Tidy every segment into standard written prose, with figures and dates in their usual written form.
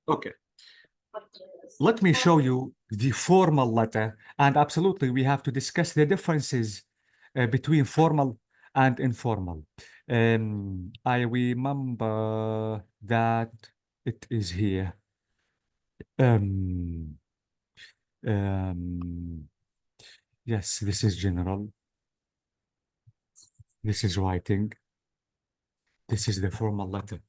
Okay. Let me show you the formal letter, and absolutely we have to discuss the differences between formal and informal. I remember that it is here. Um, yes, this is general. This is writing. This is the formal letter.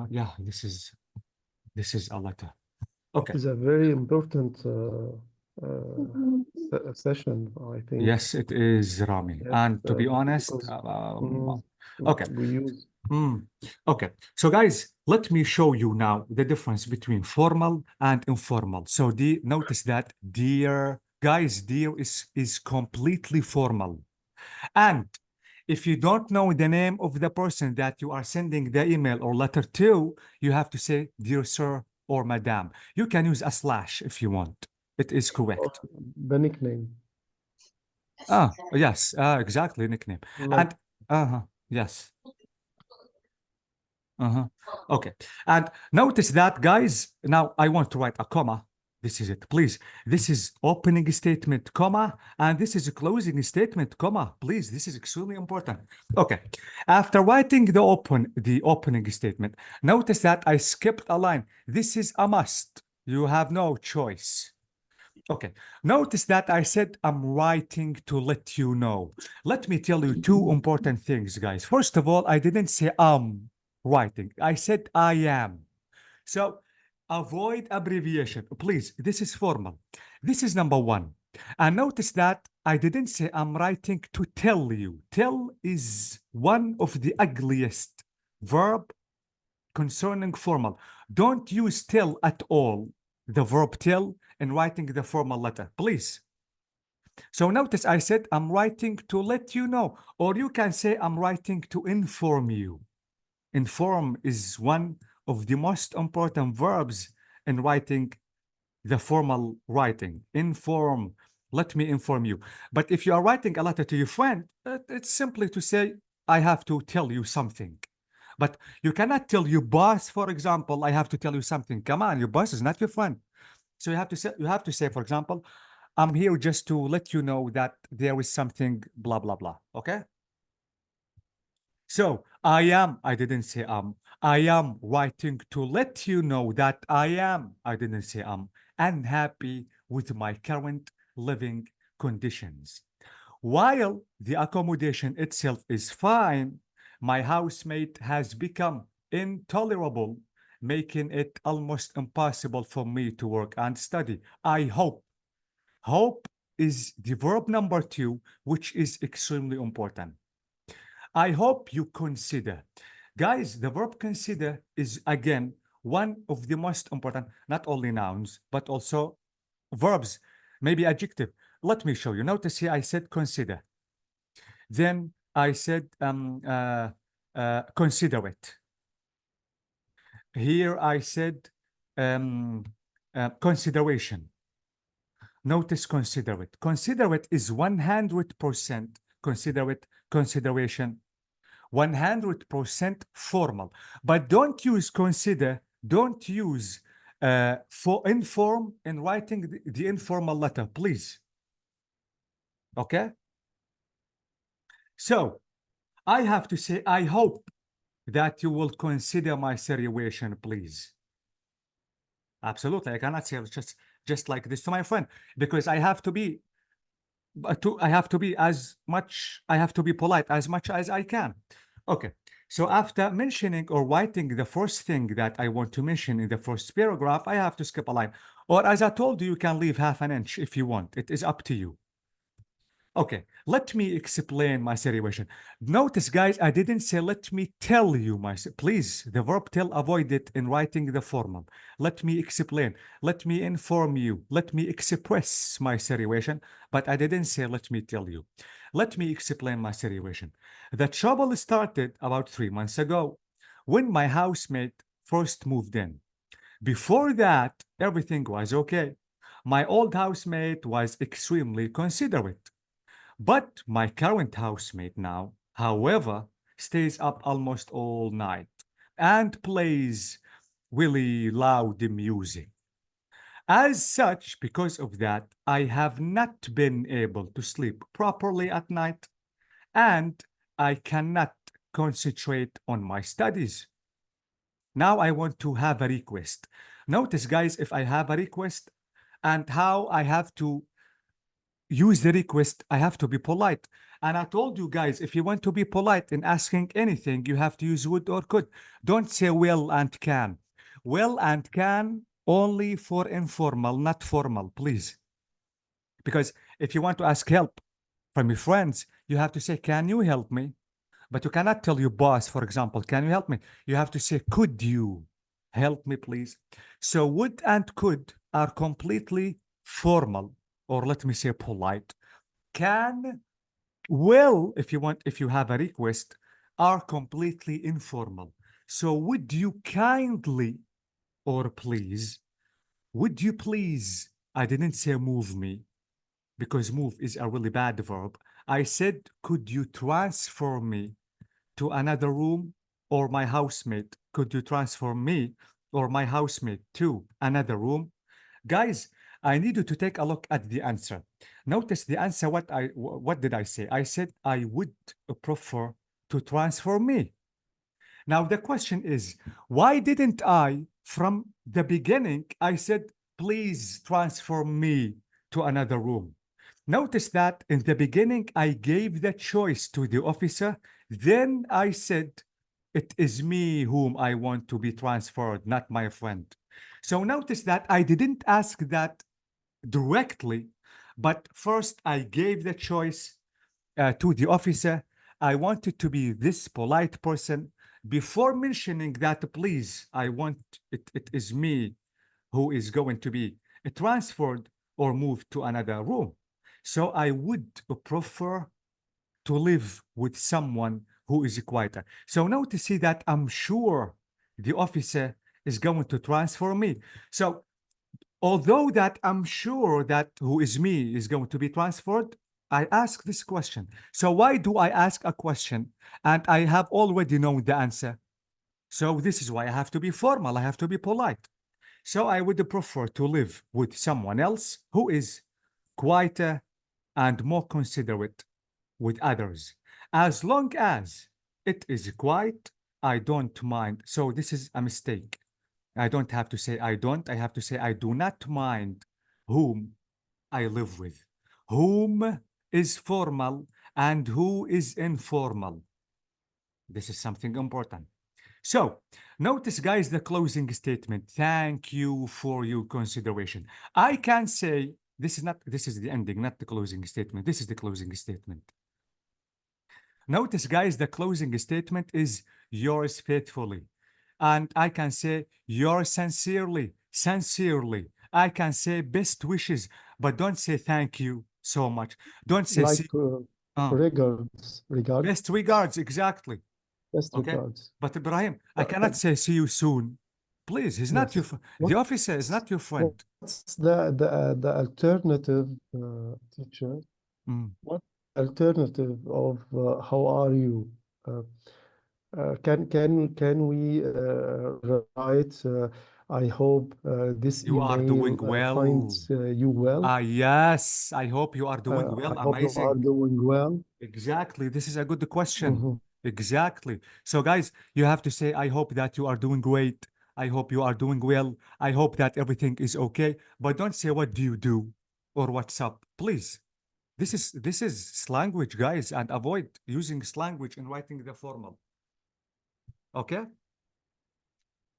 Yeah, this is a letter. Okay. It's a very important session, I think. Yes, it is, Rami. Yes, And to be honest, because okay. we use Okay. So guys, let me show you now the difference between formal and informal. So notice that dear guys, dear is completely formal. And if you don't know the name of the person that you are sending the email or letter to, you have to say dear sir or madam. You can use a slash if you want. It is correct. the nickname. Yes, exactly, nickname. Like, And yes. Okay. And notice that, guys, now I want to write a comma. This is it, please. This is opening statement, comma, and this is a closing statement, comma. Please, this is extremely important. Okay. After writing the opening statement, notice that I skipped a line. This is a must. You have no choice. Okay. Notice that I said I'm writing to let you know. Let me tell you two important things, guys. First of all, I didn't say writing. I said I am. So avoid abbreviation. Please, this is formal. This is number one. And notice that I didn't say I'm writing to tell you. Tell is one of the ugliest verb concerning formal. Don't use tell at all, the verb tell, in writing the formal letter, please. So notice I said I'm writing to let you know, or you can say I'm writing to inform you. Inform is one of the most important verbs in writing the formal writing. Inform, let me inform you. But if you are writing a letter to your friend, it's simply to say, I have to tell you something. But you cannot tell your boss, for example, I have to tell you something. Come on, your boss is not your friend. So you have to say, for example, I'm here just to let you know that there is something, blah, blah, blah. Okay? So I didn't say I am writing to let you know that I didn't say unhappy with my current living conditions. While the accommodation itself is fine, my housemate has become intolerable, making it almost impossible for me to work and study. I hope. Hope is the verb number 2, which is extremely important. I hope you consider. Guys, the verb consider is, again, one of the most important, not only nouns, but also verbs, maybe adjective. Let me show you. Notice here I said consider. Then I said consider it. Here I said consideration. Notice consider it. Consider it is 100% consider it, consideration, 100% formal. But don't use consider, don't use for inform in writing the informal letter, please. Okay? So I have to say, I hope that you will consider my situation, please. Absolutely. I cannot say just like this to my friend, because I have to be polite as much as I can. Okay. So after mentioning or writing the first thing that I want to mention in the first paragraph, I have to skip a line. Or as I told you, you can leave half an inch if you want. It is up to you. Okay, let me explain my situation. Notice, guys, I didn't say let me tell you my, please, the verb tell, avoid it in writing the formal. Let me explain, let me inform you, let me express my situation, but I didn't say let me tell you. Let me explain my situation. The trouble started about 3 months ago when my housemate first moved in. Before that, everything was okay. My old housemate was extremely considerate. But my current housemate now, However, stays up almost all night and plays really loud music. As such, because of that, I have not been able to sleep properly at night, and I cannot concentrate on my studies. Now I want to have a request. Notice, guys, if I have a request and how I have to use the request, I have to be polite. And I told you guys, if you want to be polite in asking anything, you have to use would or could. Don't say will and can. Will and can only for informal, not formal, please. Because if you want to ask help from your friends, you have to say, can you help me? But you cannot tell your boss, for example, can you help me? You have to say, could you help me, please? So would and could are completely formal, or let me say polite. Can, will, if you want, if you have a request, are completely informal. So would you kindly or please, would you please, I didn't say move me, because move is a really bad verb. I said, could you transfer me to another room, or my housemate? Could you transfer me or my housemate to another room? Guys, I need you to take a look at the answer. Notice the answer. What did I say? I said I would prefer to transfer me. Now the question is, why didn't I, from the beginning, I said, please transfer me to another room? Notice that in the beginning, I gave the choice to the officer. Then I said, it is me whom I want to be transferred, not my friend. So notice that I didn't ask that directly, but first I gave the choice to the officer. I wanted to be this polite person before mentioning that, please, I want it is me who is going to be transferred or moved to another room. So I would prefer to live with someone who is quieter. So now to see that I'm sure the officer is going to transfer me. So although that I'm sure that who is me is going to be transferred, I ask this question. So why do I ask a question and I have already known the answer? So this is why I have to be formal, I have to be polite. So I would prefer to live with someone else who is quieter and more considerate with others. As long as it is quiet, I don't mind. So this is a mistake. I don't have to say I don't. I have to say I do not mind whom I live with. Whom is formal and who is informal. This is something important. So notice, guys, the closing statement. Thank you for your consideration. I can say this is the ending, not the closing statement. This is the closing statement. Notice, guys, the closing statement is yours faithfully. And I can say yours sincerely, sincerely. I can say best wishes, but don't say thank you so much. Don't say Like see, uh, regards, best regards, exactly. best Okay. regards. But Ibrahim, I Uh, cannot say see you soon. Please, he's not your, yes. the officer is not your friend. What's the alternative, teacher? Mm. What alternative of how are you? Uh, can we write? I hope this You are doing email well. finds you well. Yes, I hope you are doing I well. hope you are Amazing. doing well. Exactly. This is a good question. Mhm. Exactly. So, guys, you have to say, I hope that you are doing great. I hope you are doing well. I hope that everything is okay. But don't say, what do you do? Or what's up? Please. This is slanguage, guys, and avoid using slanguage in writing the formal. Okay?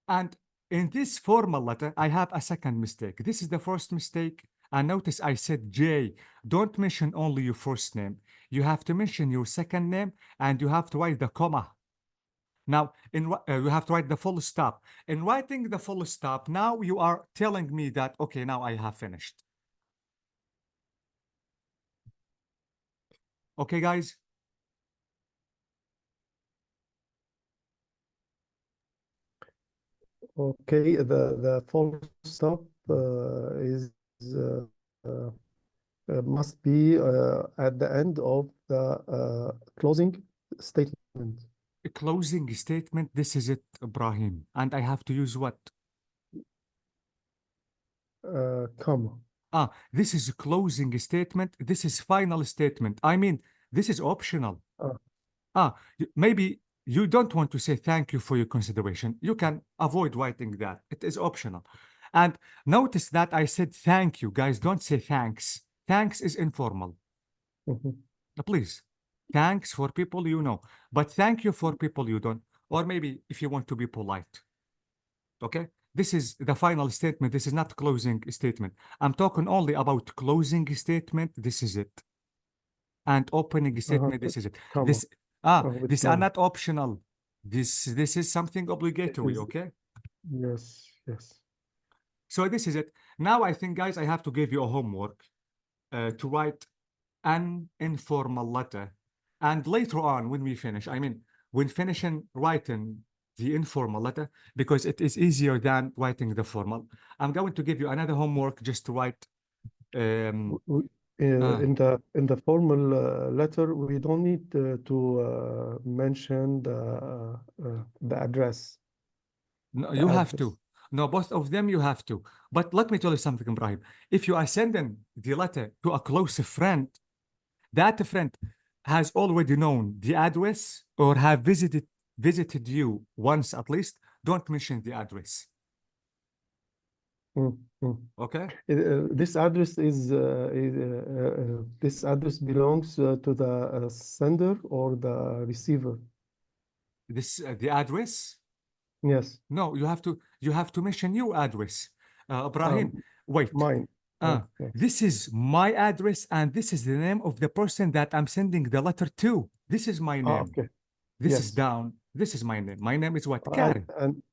And in this formal letter, I have a second mistake. This is the first mistake. And notice I said J. Don't mention only your first name. You have to mention your second name and you have to write the comma. Now, you have to write the full stop. In writing the full stop, now you are telling me that, okay, now I have finished. Okay, guys? Okay, the full stop is uh, must be at the end of the closing statement. A closing statement. This is it, Ibrahim. And I have to use what? Comma. This is a closing statement. This is final statement. I mean, this is optional. Maybe you don't want to say thank you for your consideration. You can avoid writing that. It is optional. And notice that I said thank you. Guys, don't say thanks. Thanks is informal. Please. Thanks for people you know. But thank you for people you don't. Or maybe if you want to be polite. Okay? This is the final statement. This is not closing statement. I'm talking only about closing statement. This is it. And opening statement. This is it. Comma. This With these are comma. not optional. This is something obligatory. is- Okay? Yes, yes. So this is it. Now I think, guys, I have to give you a homework to write an informal letter. And later on, when we finish, I mean, when finishing writing the informal letter, because it is easier than writing the formal, I'm going to give you another homework just to write. In the formal letter, we don't need to mention the address. No, The you have address. to. No, both of them you have to. But let me tell you something, Ibrahim. If you are sending the letter to a close friend, that friend has already known the address or have visited you once at least, don't mention the address. Okay? This address is this address belongs to the sender or the receiver. This the address? Yes. No, you have to mention your address. Ibrahim, wait. Mine. Yes. This is my address and this is the name of the person that I'm sending the letter to. This is my name. Okay. This is Yes. down. This is my name. My name is what? Karen. And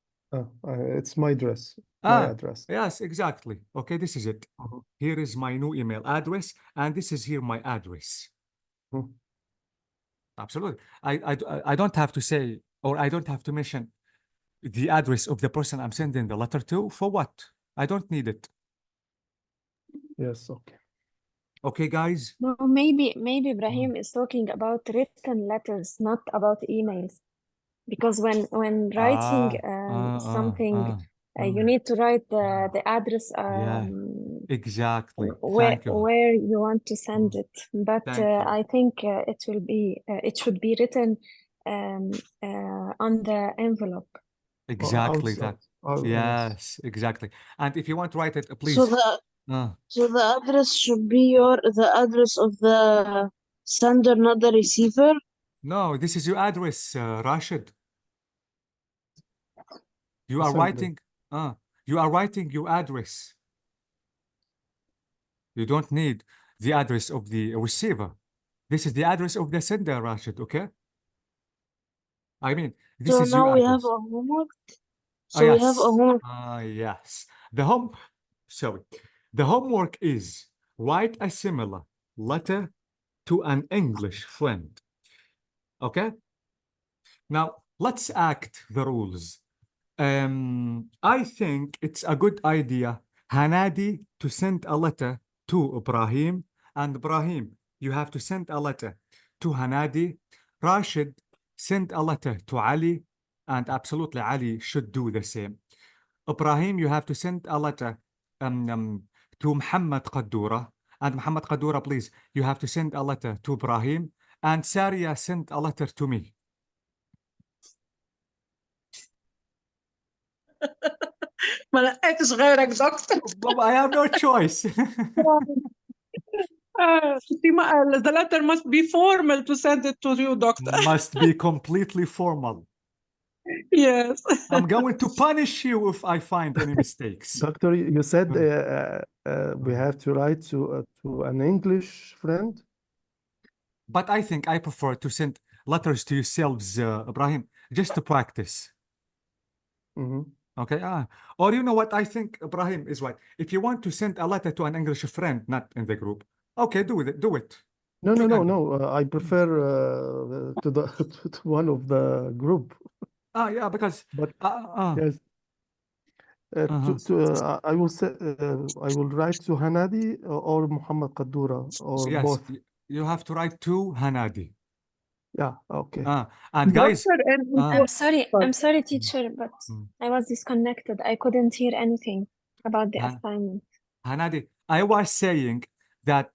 it's my address. My address. Yes, exactly. Okay, this is it. Here is my new email address, and this is here my address. Absolutely. I don't have to say, or I don't have to mention the address of the person I'm sending the letter to. For what? I don't need it. Yes, okay. Okay, guys? No, maybe Ibrahim is talking about written letters, not about emails. Because when writing something, you need to write the address Yeah, exactly. where Thank you. where you want to send it. But Thank you. I think it should be written on the envelope. Exactly that. Yes. Yes, exactly. And if you want to write it, please. So the address should be the address of the sender, not the receiver. No, this is your address, Rashid. You are Sender. writing. You are writing your address. You don't need the address of the receiver. This is the address of the sender, Rashid. Okay. I mean, this So is your now we address. have a homework. So yes. we have a homework. Yes. The homework is write a similar letter to an English friend. Okay. Now let's act the rules. I think it's a good idea, Hanadi, to send a letter to Ibrahim, and Ibrahim, you have to send a letter to Hanadi. Rashid, send a letter to Ali, and absolutely Ali should do the same. Ibrahim, you have to send a letter to Muhammad Qaddura, and Muhammad Qaddura, please, you have to send a letter to Ibrahim, and Saria, send a letter to me. ما لقيتش غيرك دكتور. I have no choice. The letter must be formal to send it to you, doctor. Must be completely formal. Yes. I'm going to punish you if I find any mistakes. Doctor, you said we have to write to an English friend. But I think I prefer to send letters to yourselves, Ibrahim, just to practice. Okay. Or you know what? I think Ibrahim is right. If you want to send a letter to an English friend, not in the group, okay, do it. Do it. No. I prefer to the to one of the group. Yeah, because. But yes. I will say I will write to Hanadi or Muhammad Qaddura or yes, both. you have to write to Hanadi. Yeah, okay. And guys, Doctor, and I'm sorry, but teacher, but Mm. I was disconnected. I couldn't hear anything about the Huh? assignment. Hanadi, I was saying that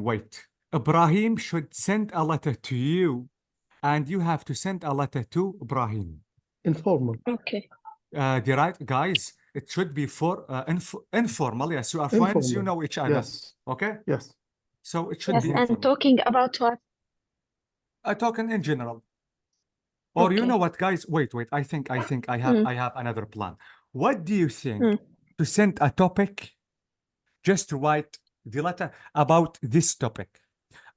wait, Ibrahim should send a letter to you, and you have to send a letter to Ibrahim. Informal. Okay. The right guys, it should be for informal. Yes, you are friends, you Informal. know each other. Yes. Okay, Yes. so it should Yes, be and informal. talking about what? Talking in general. Or you Okay. know what, guys? Wait. I think I have another plan. What do you think to send a topic, just to write the letter about this topic?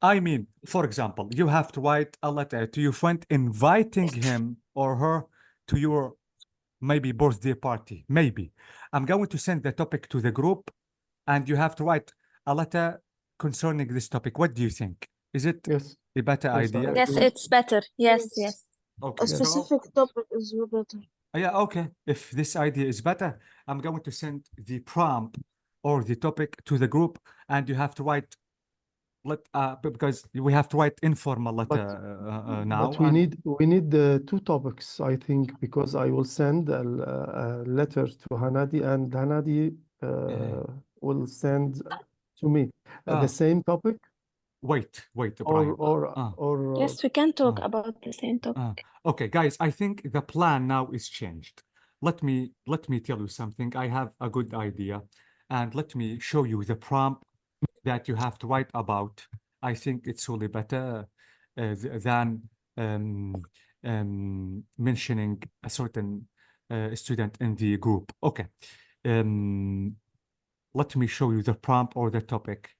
I mean, for example, you have to write a letter to your friend inviting him or her to your maybe birthday party. Maybe. I'm going to send the topic to the group, and you have to write a letter concerning this topic. What do you think? Is it Yes. a better Yes, idea? I Yes, agree. it's better. Yes, Yes. yes. Okay, A Yes. so specific topic is better. yeah, okay. If this idea is better, I'm going to send the prompt or the topic to the group, and you have to write because we have to write informal letter now. But we And need the two topics, I think, because I will send a letter to Hanadi, and Hanadi will send to me the same topic, wait, Ibrahim. or Yes, we can talk about the same topic. Okay, guys, I think the plan now is changed. Let me tell you something. I have a good idea, and let me show you the prompt that you have to write about. I think it's really better than mentioning a certain student in the group. Okay. Let me show you the prompt or the topic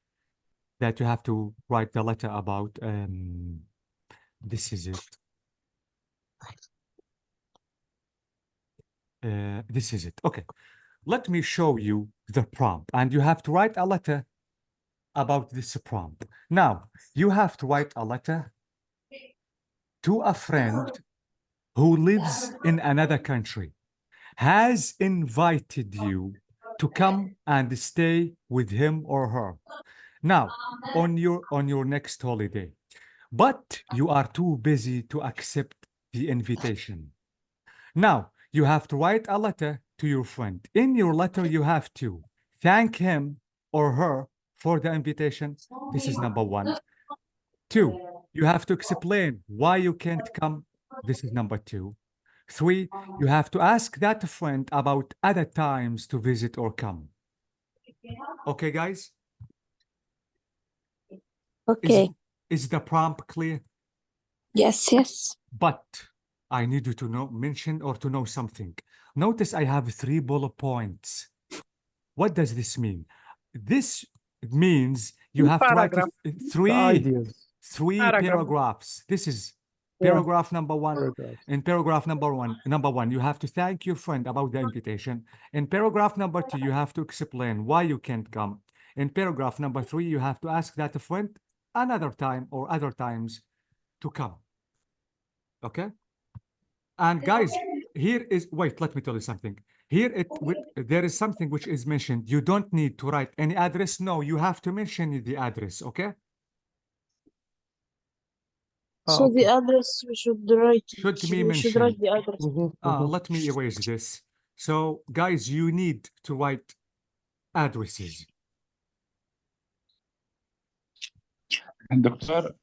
that you have to write the letter about. This is it. This is it. Okay. Let me show you the prompt, and you have to write a letter about this prompt. Now, you have to write a letter to a friend who lives in another country, has invited you to come and stay with him or her. Now, on your next holiday, but you are too busy to accept the invitation. Now, you have to write a letter to your friend. In your letter, you have to thank him or her for the invitation. This is number one. Two, you have to explain why you can't come. This is number two. Three, you have to ask that friend about other times to visit or come. Okay, guys? Okay. Is the prompt clear? Yes, yes. But I need you to mention or to know something. Notice I have 3 bullet points. What does this mean? This means you have to write Paragraph. the ideas. three Paragraph. paragraphs. This is Yeah. paragraph number one. Paragraphs. In paragraph number one, you have to thank your friend about the invitation. In paragraph number 2, you have to explain why you can't come. In paragraph number 3, you have to ask that friend another time or other times to come. Okay? And guys, here is, wait, let me tell you something. Here there is something which is mentioned. You don't need to write any address. No, you have to mention the address, okay? So okay. the address we should write. Should be We should write mentioned. the address. Let me erase this. So, guys, you need to write addresses. And Doctor,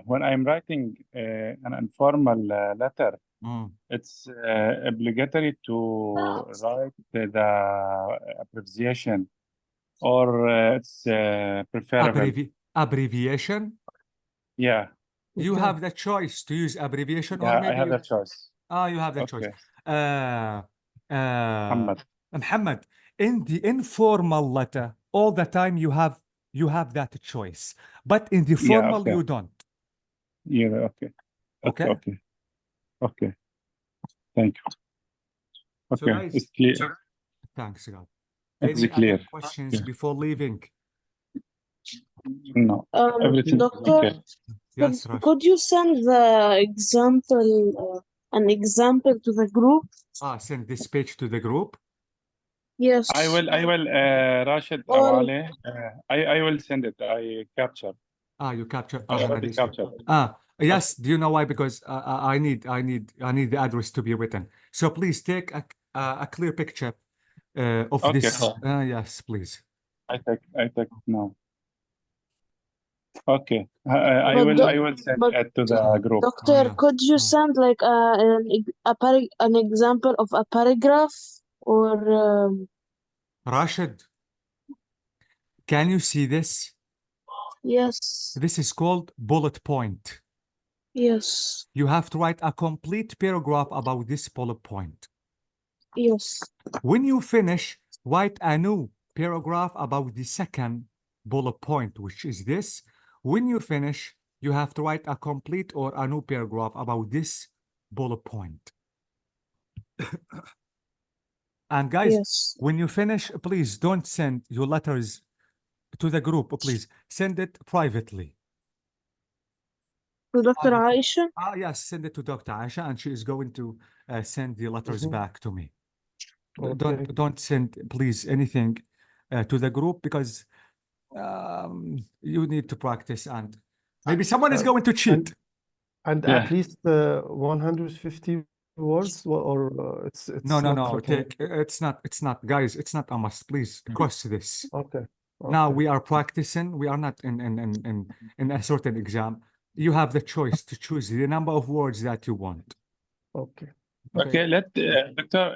when I'm writing an informal letter, it's obligatory to write the abbreviation, or it's preferable. Abbreviation? Yeah. You Okay. have the choice to use abbreviation, or Yeah, maybe I have the choice. you have the choice. Okay. Muhammad. Muhammad, in the informal letter, all the time you have that choice, but in the Yeah, formal okay. you don't. Yeah, okay. Okay? Okay. Thank you. So Okay, guys, it's clear. thanks, God. It's Any clear. other questions Yeah. before leaving? No, everything is Doctor, okay. Yes, Raj. could you send the example, an example to the group? Send this page to the group. Yes. I will, Rashid All- Awale, I will send it. I capture. You captured. I already captured. Yes. Do you know why? Because I need the address to be written. So please take a clear picture of Okay, this. cool. Yes, please. I take now. Okay. I But will send but it to the group. Doctor, yeah. could you send like an example of a paragraph or Rashid, can you see this? yes, This is called bullet point. yes, You have to write a complete paragraph about this bullet point. yes, When you finish, write a new paragraph about the second bullet point, which is this. When you finish, you have to write a complete or a new paragraph about this bullet point. And guys, yes. when you finish, please don't send your letters to the group. Please send it privately. To Dr. Aisha? Yes, send it to Dr. Aisha, and she is going to send the letters back to me. Okay. Don't send, please, anything to the group, because you need to practice, and maybe someone is going to cheat. And Yeah. at least 150 words, or it's No, not recommended. it's not, guys, it's not a must. Please cross this. Okay. Now Okay. we are practicing. We are not in a certain exam. You have the choice to choose the number of words that you want. Okay. Okay. Let Doctor.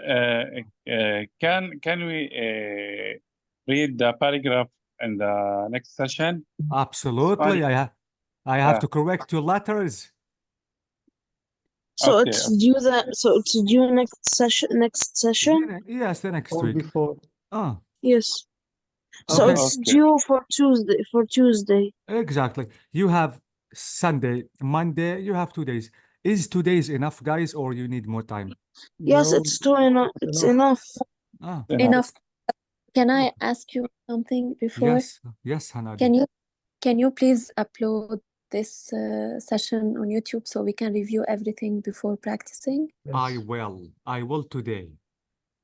Can we read the paragraph in the next session? Absolutely. Fine. I have to correct your letters. So Okay, it's due next session? Yes, the next Or week. before. Yes. So Okay. it's Okay. due for Tuesday. Exactly. You have Sunday, Monday, you have 2 days. Is 2 days enough, guys, or you need more time? Yes, No, it's too enough. It's enough. Enough. Can I ask you something before? Yes, Hanadi. Can you please upload this session on YouTube so we can review everything before practicing? Yes. I will today.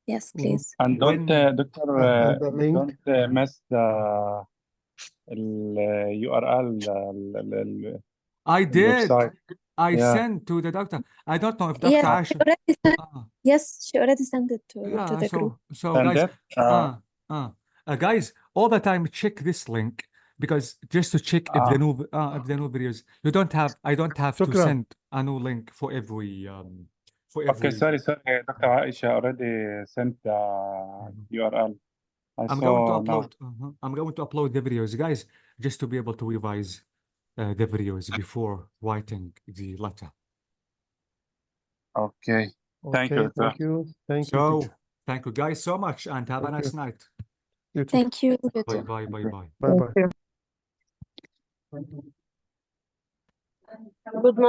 Yes, please. And don't, When- Doctor, And the link. don't miss the URL, I did. website. I Yeah. sent to the doctor. I don't know if Dr. Yes, Aisha. she already sent it to Yeah, the group. so Send guys, it. guys, all the time check this link, because just to check if the new videos, I don't have to Shukran. send a new link for every Okay, sorry. Dr. Aisha already sent the URL. I'm going to saw now. upload. I'm going to upload the videos, guys, just to be able to revise the videos before writing the letter. Okay. Thank you, Okay. Doctor. Thank you. Thank you, So teacher. thank you, guys, so much, and have a Thank nice you. night. You too. Thank you. Bye bye bye bye. Bye bye. Good night.